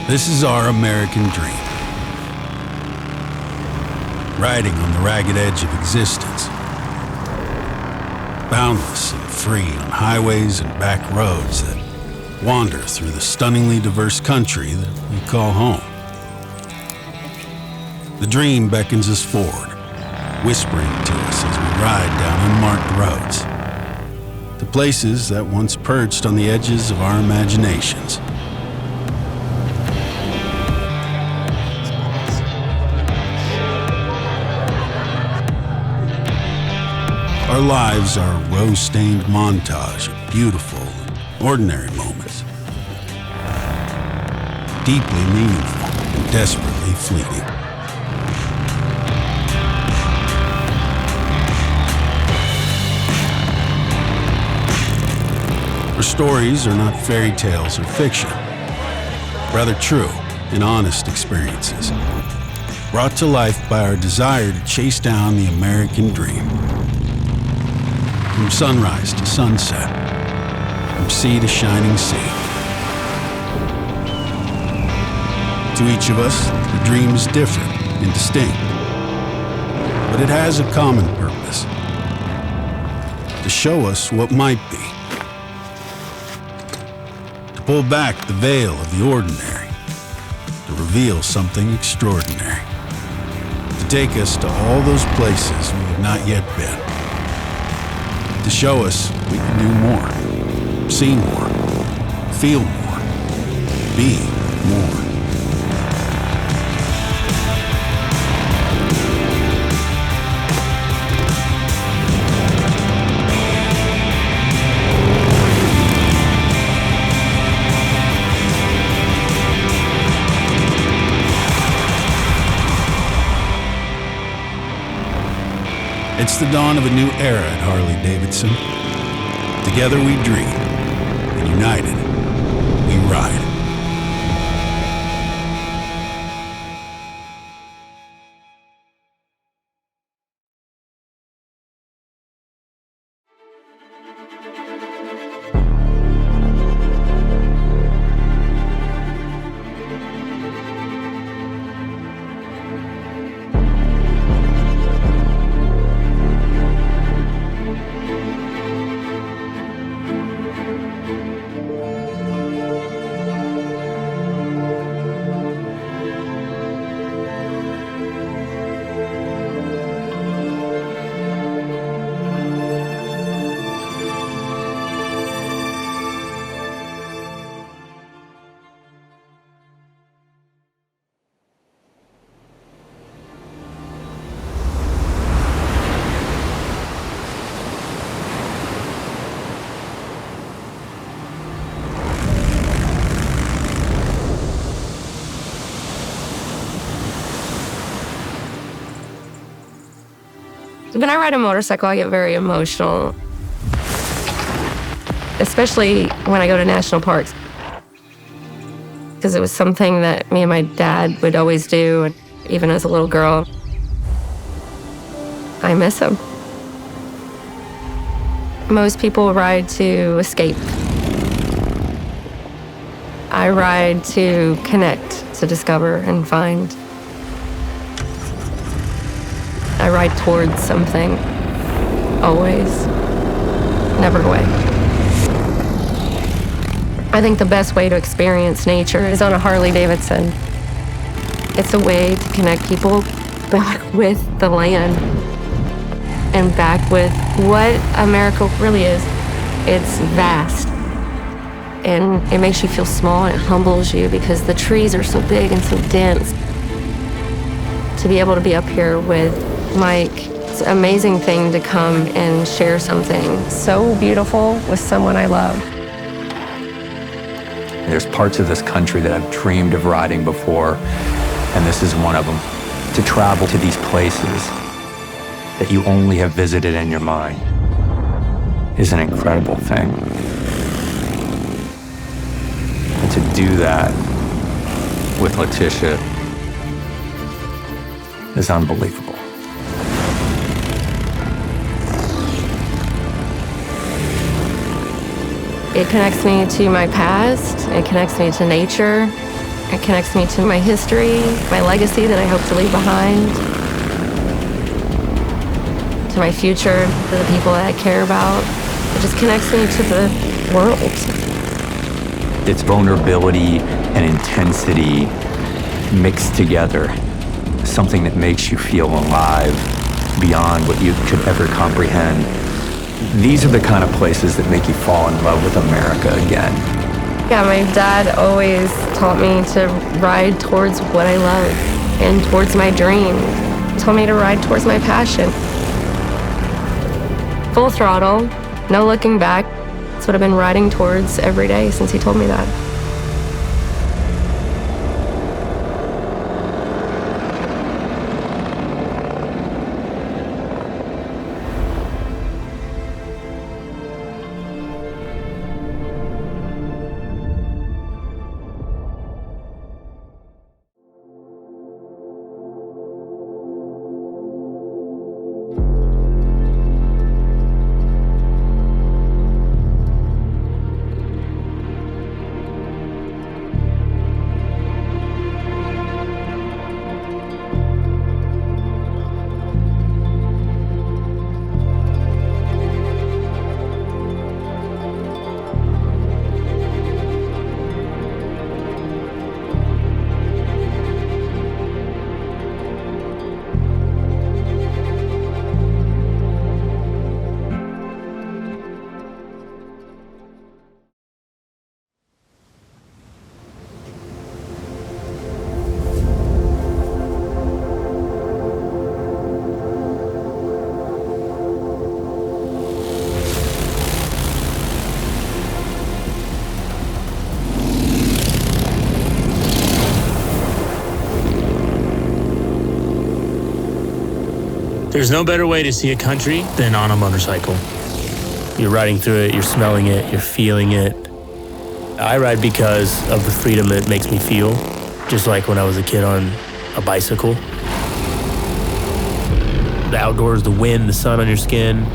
This is our American dream. Riding on the ragged edge of existence. Boundless and free on highways and back roads that wander through the stunningly diverse country that we call home. The dream beckons us forward, whispering to us as we ride down unmarked roads, to places that once perched on the edges of our imaginations. Our lives are a rose-stained montage of beautiful and ordinary moments, deeply meaningful and desperately fleeting. Our stories are not fairy tales or fiction, rather true and honest experiences, brought to life by our desire to chase down the American dream. From sunrise to sunset, from sea to shining sea. To each of us, the dream is different and distinct, but it has a common purpose: to show us what might be, to pull back the veil of the ordinary, to reveal something extraordinary, to take us to all those places we have not yet been. To show us we can do more, see more, feel more, be more. It's the dawn of a new era at Harley-Davidson. Together we dream, and united, we ride. When I ride a motorcycle, I get very emotional, especially when I go to national parks, because it was something that me and my dad would always do, and even as a little girl. I miss him. Most people ride to escape. I ride to connect, to discover and find. I ride towards something, always, never away. I think the best way to experience nature is on a Harley-Davidson. It's a way to connect people back with the land and back with what America really is. It's vast, and it makes you feel small, and it humbles you because the trees are so big and so dense. To be able to be up here with Mike, it's an amazing thing to come and share something so beautiful with someone I love. There's parts of this country that I've dreamed of riding before, and this is one of them. To travel to these places that you only have visited in your mind is an incredible thing. And to do that with Letitia is unbelievable. It connects me to my past, it connects me to nature, It connects me to my history, my legacy that I hope to leave behind, to my future, to the people that I care about. It just connects me to the world. It's vulnerability and intensity mixed together, something that makes you feel alive beyond what you could ever comprehend. These are the kind of places that make you fall in love with America again. Yeah, my dad always taught me to ride towards what I love and towards my dream. He told me to ride towards my passion. Full throttle, no looking back. That's what I've been riding towards every day since he told me that. There's no better way to see a country than on a motorcycle. You're riding through it, you're smelling it, you're feeling it. I ride because of the freedom it makes me feel, just like when I was a kid on a bicycle. The outdoors, the wind, the sun on your skin,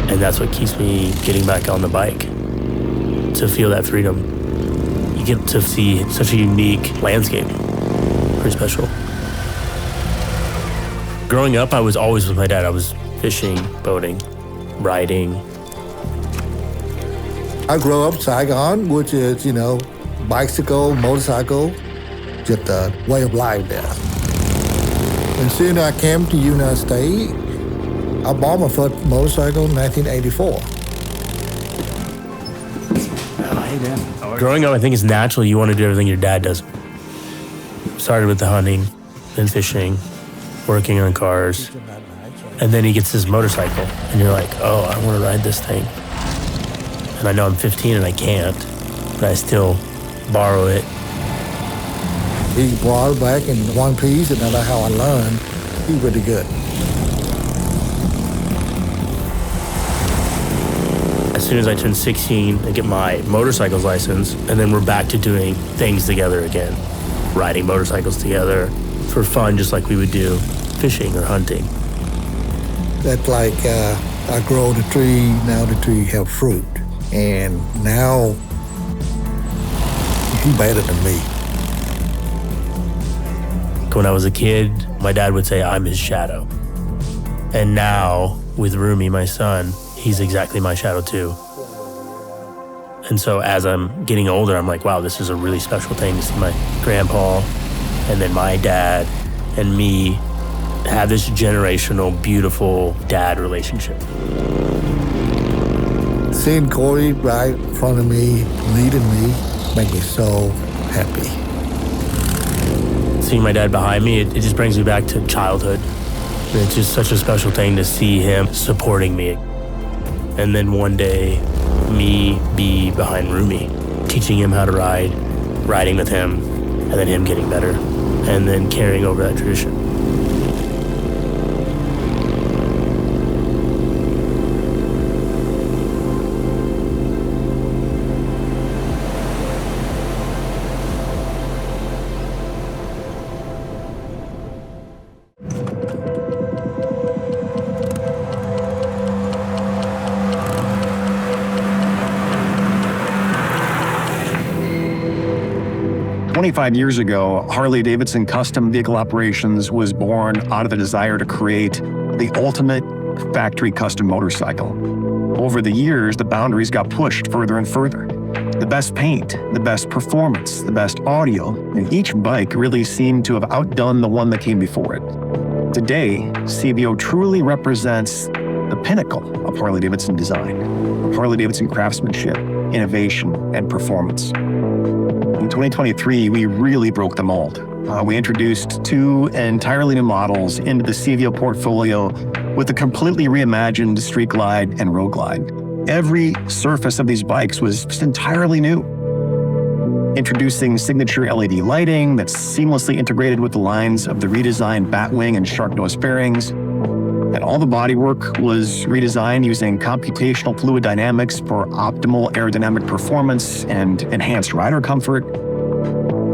and that's what keeps me getting back on the bike, to feel that freedom. You get to see such a unique landscape, pretty special. Growing up, I was always with my dad. I was fishing, boating, riding. I grew up Saigon, which is, bicycle, motorcycle, just a way of life there. And soon I came to United States. I bought my first motorcycle in 1984. Growing up, I think it's natural you want to do everything your dad does. Started with the hunting, then fishing, working on cars, and then he gets his motorcycle, and you're like, oh, I want to ride this thing. And I know I'm 15 and I can't, but I still borrow it. He brought it back in one piece, and that's how I learned. He's really good. As soon as I turned 16, I get my motorcycle's license, and then we're back to doing things together again. Riding motorcycles together for fun, just like we would do fishing or hunting. That's like I grow the tree, now the tree have fruit. And now he's better than me. When I was a kid, my dad would say I'm his shadow. And now, with Rumi, my son, he's exactly my shadow too. And so as I'm getting older, I'm like, wow, this is a really special thing to see my grandpa and then my dad and me have this generational, beautiful dad relationship. Seeing Corey right in front of me, leading me, make me so happy. Seeing my dad behind me, it just brings me back to childhood. And it's just such a special thing to see him supporting me. And then one day, me be behind Rumi, teaching him how to ride, riding with him, and then him getting better, and then carrying over that tradition. 25 years ago, Harley-Davidson Custom Vehicle Operations was born out of the desire to create the ultimate factory custom motorcycle. Over the years, the boundaries got pushed further and further. The best paint, the best performance, the best audio, and each bike really seemed to have outdone the one that came before it. Today, CVO truly represents the pinnacle of Harley-Davidson design, Harley-Davidson craftsmanship, innovation, and performance. In 2023, we really broke the mold. We introduced 2 entirely new models into the CVO portfolio with a completely reimagined Street Glide and Road Glide. Every surface of these bikes was just entirely new. Introducing signature LED lighting that's seamlessly integrated with the lines of the redesigned Batwing and Shark Nose fairings. And all the bodywork was redesigned using computational fluid dynamics for optimal aerodynamic performance and enhanced rider comfort.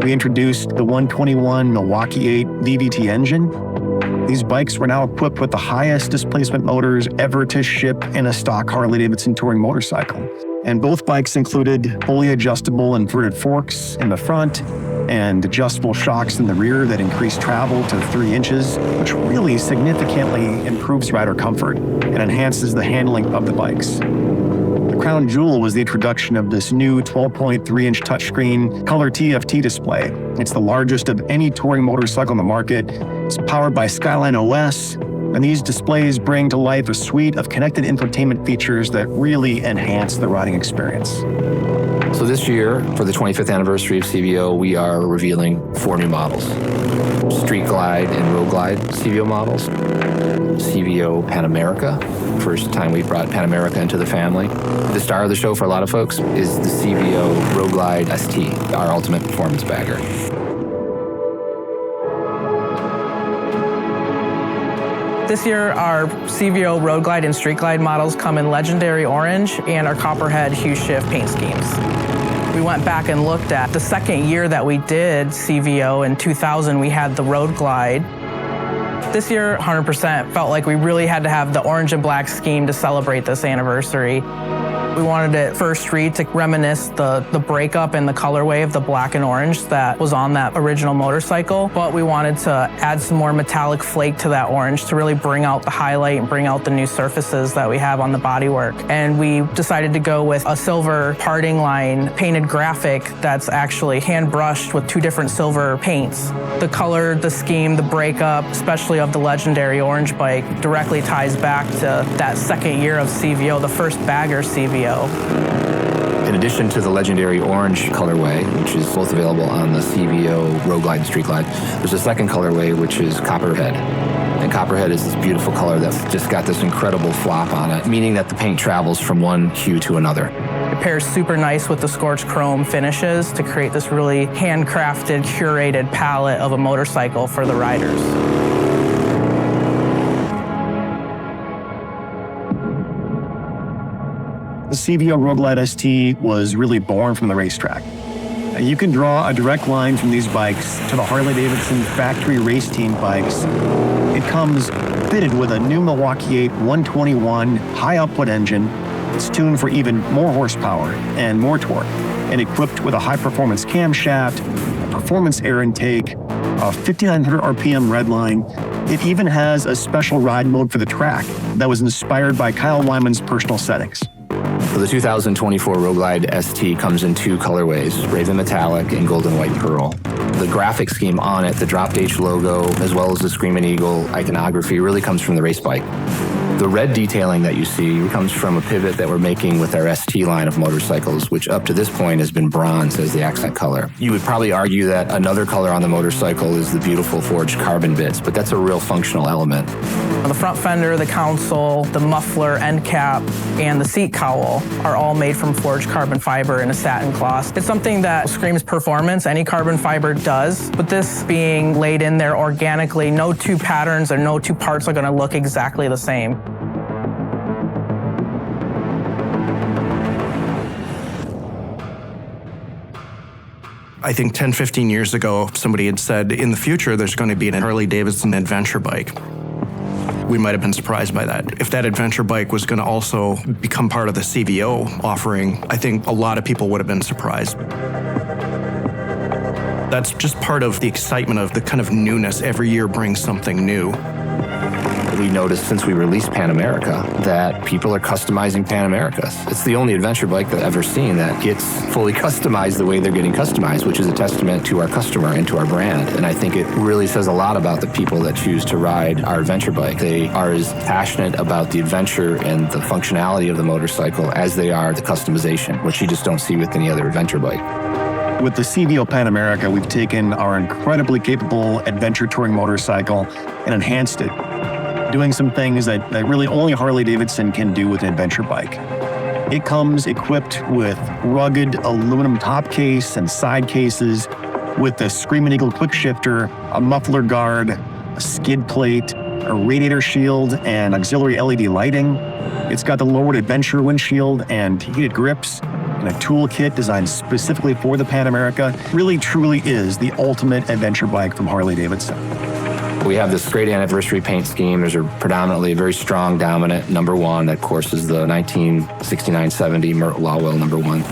We introduced the 121 Milwaukee 8 VVT engine. These bikes were now equipped with the highest displacement motors ever to ship in a stock Harley-Davidson touring motorcycle. And both bikes included fully adjustable inverted forks in the front and adjustable shocks in the rear that increase travel to 3 inches, which really significantly improves rider comfort and enhances the handling of the bikes. The crown jewel was the introduction of this new 12.3-inch touchscreen color TFT display. It's the largest of any touring motorcycle on the market. It's powered by Skyline OS, and these displays bring to life a suite of connected infotainment features that really enhance the riding experience. So this year, for the 25th anniversary of CVO, we are revealing 4 new models. Street Glide and Road Glide CVO models. CVO Pan America, first time we've brought Pan America into the family. The star of the show for a lot of folks is the CVO Road Glide ST, our ultimate performance bagger. This year, our CVO Road Glide and Street Glide models come in legendary orange and our copperhead hue shift paint schemes. We went back and looked at the second year that we did CVO in 2000, we had the Road Glide. This year, 100% felt like we really had to have the orange and black scheme to celebrate this anniversary. We wanted it first read to reminisce the breakup and the colorway of the black and orange that was on that original motorcycle, but we wanted to add some more metallic flake to that orange to really bring out the highlight and bring out the new surfaces that we have on the bodywork. And we decided to go with a silver parting line painted graphic that's actually hand brushed with 2 different silver paints. The color, the scheme, the breakup, especially of the legendary orange bike, directly ties back to that second year of CVO, the first bagger CVO. In addition to the legendary orange colorway, which is both available on the CVO Road Glide and Street Glide, there's a second colorway, which is Copperhead. And Copperhead is this beautiful color that's just got this incredible flop on it, meaning that the paint travels from one hue to another. It pairs super nice with the scorched chrome finishes to create this really handcrafted, curated palette of a motorcycle for the riders. The CVO Road Glide ST was really born from the racetrack. You can draw a direct line from these bikes to the Harley-Davidson factory race team bikes. It comes fitted with a new Milwaukee 8 121 high-output engine. It's tuned for even more horsepower and more torque, and equipped with a high-performance camshaft, a performance air intake, a 5,900 RPM redline. It even has a special ride mode for the track that was inspired by Kyle Wyman's personal settings. So the 2024 Road Glide ST comes in 2 colorways, Raven Metallic and Golden White Pearl. The graphic scheme on it, the Drop H logo, as well as the Screamin' Eagle iconography, really comes from the race bike. The red detailing that you see comes from a pivot that we're making with our ST line of motorcycles, which up to this point has been bronze as the accent color. You would probably argue that another color on the motorcycle is the beautiful forged carbon bits, but that's a real functional element. The front fender, the console, the muffler, end cap, and the seat cowl are all made from forged carbon fiber in a satin cloth. It's something that screams performance. Any carbon fiber does, but this being laid in there organically, no 2 patterns or no 2 parts are going to look exactly the same. I think 10, 15 years ago, somebody had said, in the future, there's going to be an Harley-Davidson adventure bike. We might have been surprised by that. If that adventure bike was going to also become part of the CVO offering, I think a lot of people would have been surprised. That's just part of the excitement of the kind of newness. Every year brings something new. We noticed since we released Pan America that people are customizing Pan Americas. It's the only adventure bike that I've ever seen that gets fully customized the way they're getting customized, which is a testament to our customer and to our brand. And I think it really says a lot about the people that choose to ride our adventure bike. They are as passionate about the adventure and the functionality of the motorcycle as they are the customization, which you just don't see with any other adventure bike. With the CVO Pan America, we've taken our incredibly capable adventure touring motorcycle and enhanced it, doing some things that really only Harley-Davidson can do with an adventure bike. It comes equipped with rugged aluminum top case and side cases with a Screaming Eagle quick shifter, a muffler guard, a skid plate, a radiator shield, and auxiliary LED lighting. It's got the lowered adventure windshield and heated grips, and a toolkit designed specifically for the Pan America. Really, truly is the ultimate adventure bike from Harley-Davidson. We have this great anniversary paint scheme. There's a predominantly very strong dominant #1. That, of course, is the 1969-70 Mert Lawwell #1.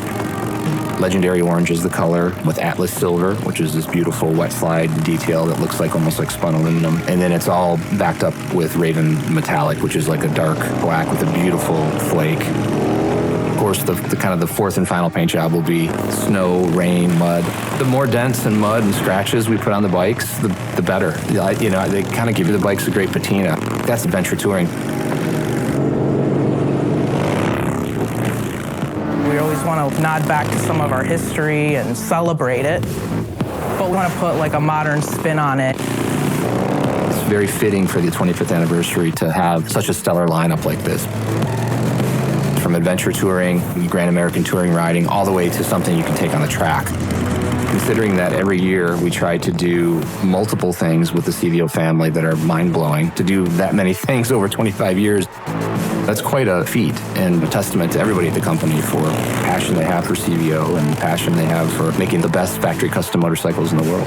Legendary orange is the color with Atlas silver, which is this beautiful wet slide detail that looks like almost like spun aluminum. And then it's all backed up with Raven metallic, which is like a dark black with a beautiful flake. Of course, the kind of the fourth and final paint job will be snow, rain, mud. The more dents and mud and scratches we put on the bikes, the better. You know, they kind of give the bikes a great patina. That's adventure touring. We always want to nod back to some of our history and celebrate it, but we want to put like a modern spin on it. It's very fitting for the 25th anniversary to have such a stellar lineup like this. From adventure touring, Grand American touring riding, all the way to something you can take on the track. Considering that every year we try to do multiple things with the CVO family that are mind-blowing, to do that many things over 25 years, that's quite a feat and a testament to everybody at the company for the passion they have for CVO and the passion they have for making the best factory custom motorcycles in the world.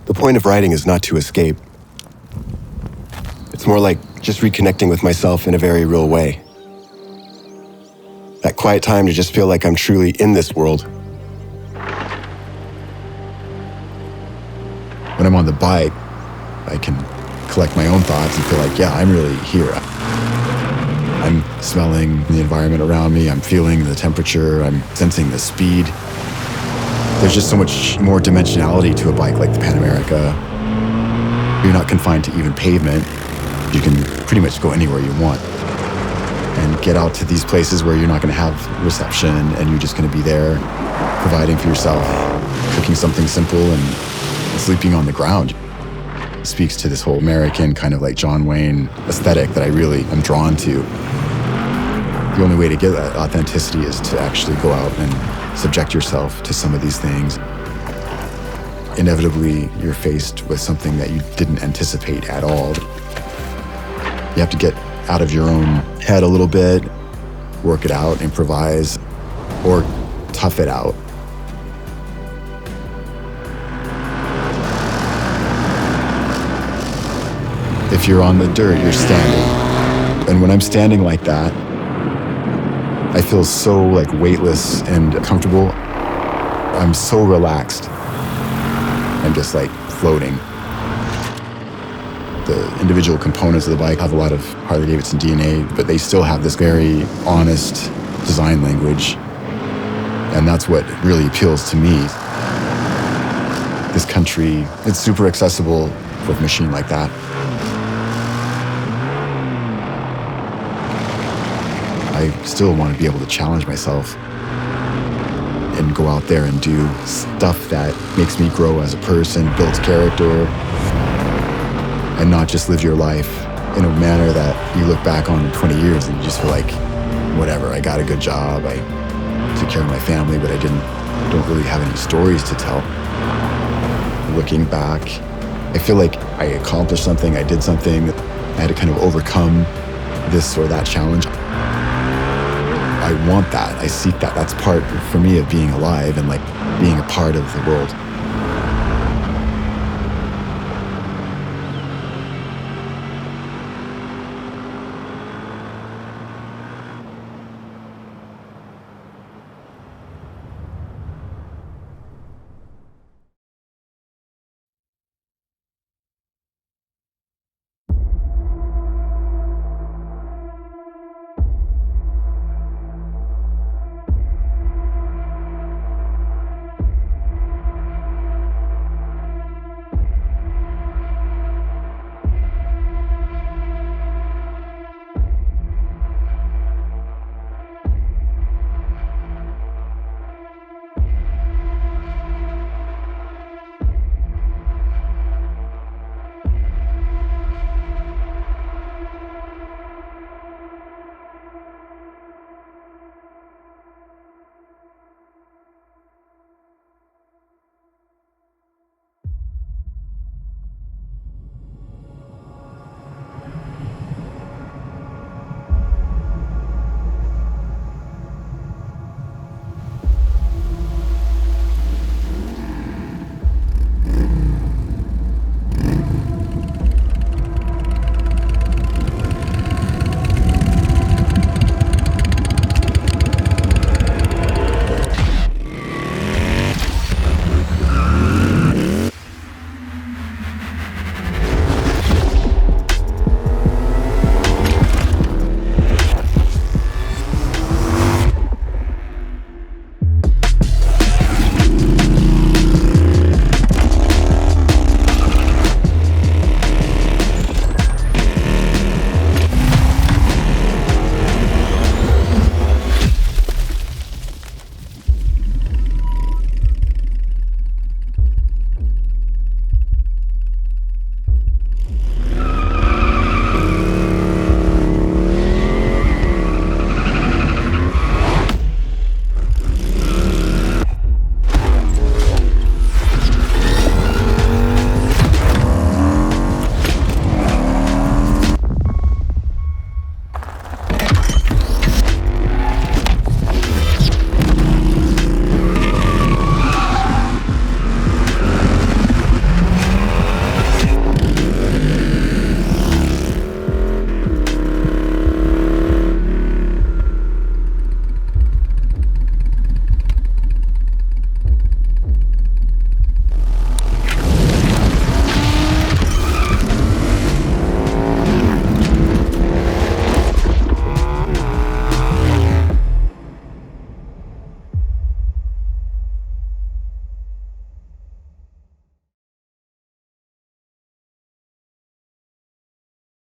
The point of riding is not to escape. It's more like just reconnecting with myself in a very real way. That quiet time to just feel like I'm truly in this world. When I'm on the bike, I can collect my own thoughts and feel like, yeah, I'm really here. I'm smelling the environment around me, I'm feeling the temperature, I'm sensing the speed. There's just so much more dimensionality to a bike like the Pan America. You're not confined to even pavement. You can pretty much go anywhere you want and get out to these places where you're not going to have reception and you're just going to be there providing for yourself, cooking something simple and sleeping on the ground. It speaks to this whole American kind of like John Wayne aesthetic that I really am drawn to. The only way to get that authenticity is to actually go out and subject yourself to some of these things. Inevitably, you're faced with something that you didn't anticipate at all. You have to get out of your own head a little bit, work it out, improvise, or tough it out. If you're on the dirt, you're standing. And when I'm standing like that, I feel so like weightless and comfortable. I'm so relaxed. I'm just like floating. The individual components of the bike have a lot of Harley-Davidson DNA, but they still have this very honest design language. And that's what really appeals to me. this country, it's super accessible with a machine like that. I still want to be able to challenge myself and go out there and do stuff that makes me grow as a person, builds character, and not just live your life in a manner that you look back on in 20 years and you just feel like, whatever, I got a good job, I took care of my family, but I don't really have any stories to tell. Looking back, I feel like I accomplished something, I did something, I had to kind of overcome this or that challenge. I want that, I seek that. That's part, for me, of being alive and like being a part of the world.